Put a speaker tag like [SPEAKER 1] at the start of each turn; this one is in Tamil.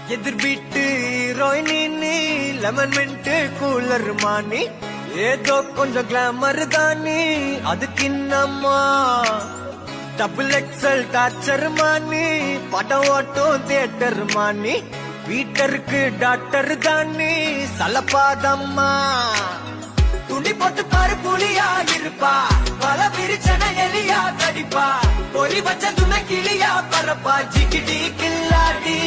[SPEAKER 1] எதிர் வீட்டு ஹீரோயினி லெமன் மின்ட் கூலர் மானி ஏதோ கொஞ்சம் கிளாமர் தானி அதுக்கு இன்னம்மா டபுள் எக்ஸல் டார்ச்சர் மானி படம் ஓட்டும் தியேட்டர் மானி வீட்டருக்கு டாக்டர் தானி சலப்பாதம்மா துணி போட்டு பாரு புலியா இருப்பா பல பிரிச்சன எலியா கடிப்பா பொறி வச்ச துணை கிளியா பரப்பா ஜிகிடி கில்லாடி